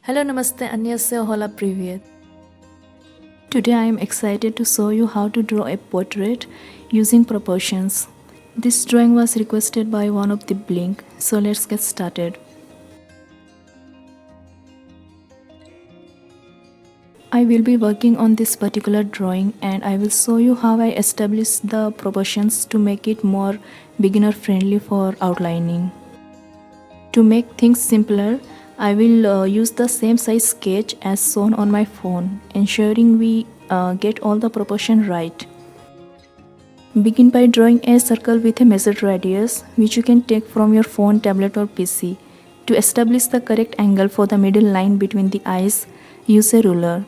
Hello, namaste, annyeonghaseyo, hola, привет. Today I am excited to show you how to draw a portrait using proportions. This drawing was requested by one of the Blink, so let's get started. I will be working on this particular drawing and I will show you how I establish the proportions to make it more beginner friendly for outlining. To make things simpler, I will use the same size sketch as shown on my phone, ensuring we get all the proportion right. Begin by drawing a circle with a measured radius, which you can take from your phone, tablet or PC. To establish the correct angle for the middle line between the eyes, use a ruler.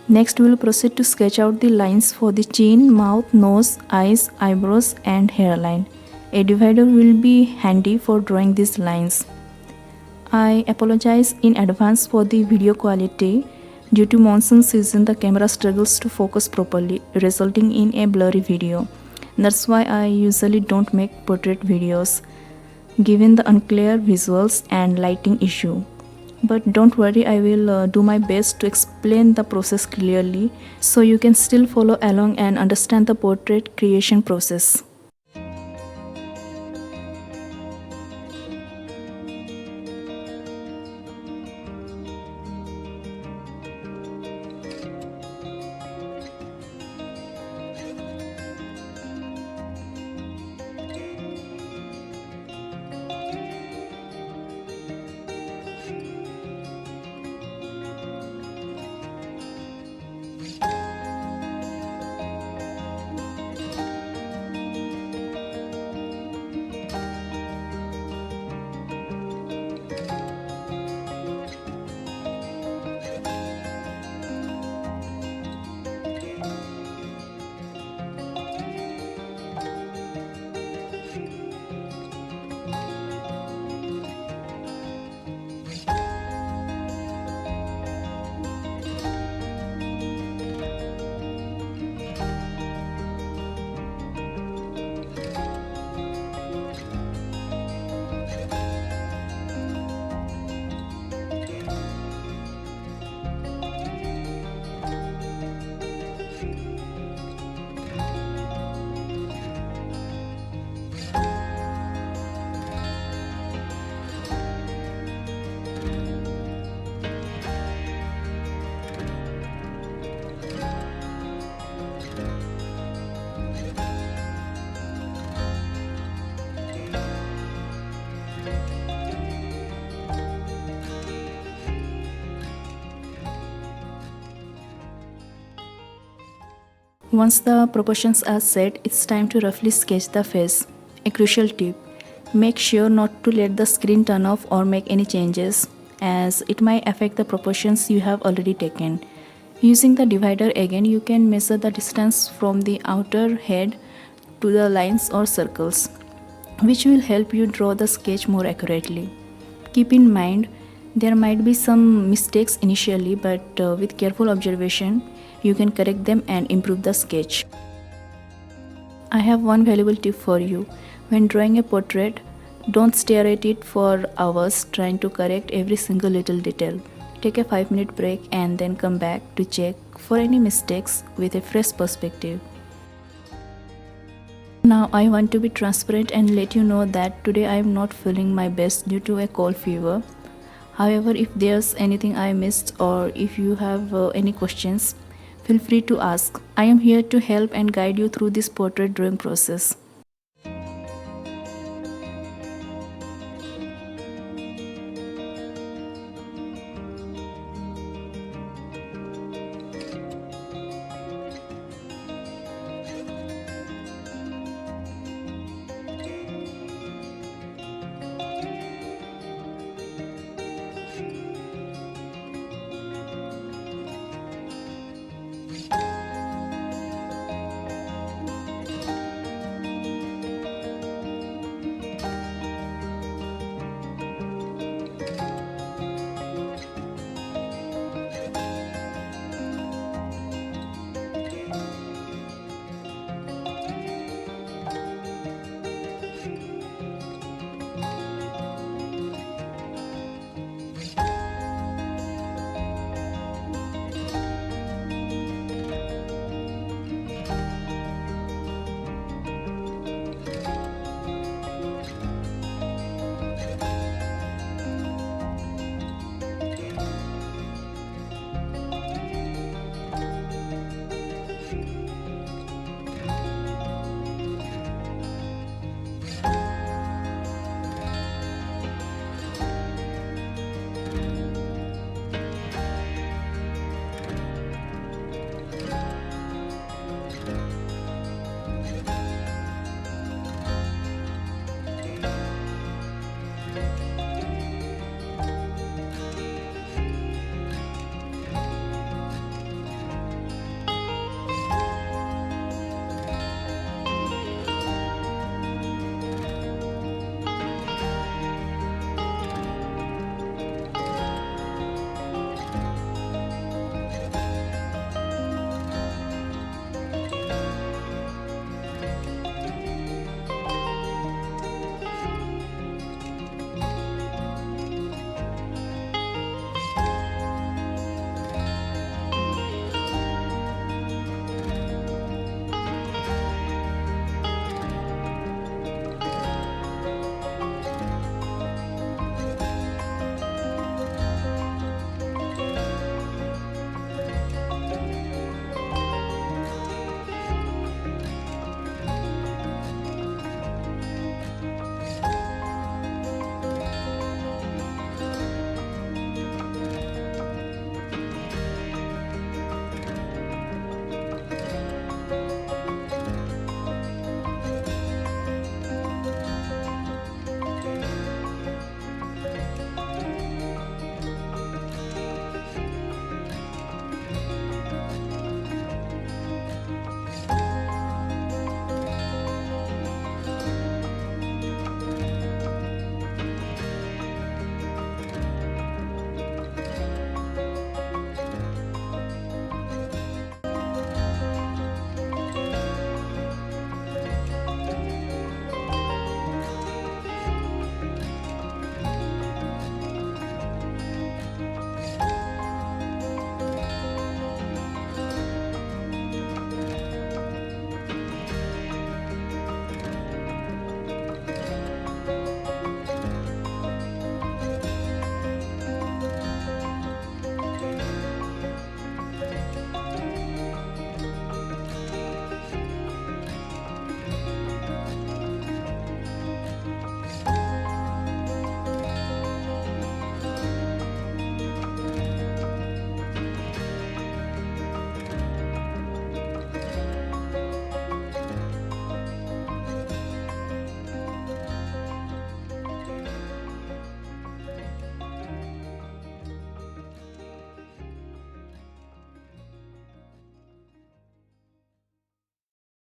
Next, we will proceed to sketch out the lines for the chin, mouth, nose, eyes, eyebrows and hairline. A divider will be handy for drawing these lines. I apologize in advance for the video quality. Due to monsoon season, the camera struggles to focus properly, resulting in a blurry video. That's why I usually don't make portrait videos, given the unclear visuals and lighting issue. But don't worry, I will do my best to explain the process clearly so you can still follow along and understand the portrait creation process. Once the proportions are set, it's time to roughly sketch the face. A crucial tip: make sure not to let the screen turn off or make any changes, as it might affect the proportions you have already taken. Using the divider again, you can measure the distance from the outer head to the lines or circles, which will help you draw the sketch more accurately. Keep in mind, there might be some mistakes initially, but with careful observation, you can correct them and improve the sketch. I have one valuable tip for you. When drawing a portrait, don't stare at it for hours trying to correct every single little detail. Take a 5-minute break and then come back to check for any mistakes with a fresh perspective. Now I want to be transparent and let you know that today I am not feeling my best due to a cold fever. However, if there's anything I missed or if you have any questions, feel free to ask. I am here to help and guide you through this portrait drawing process.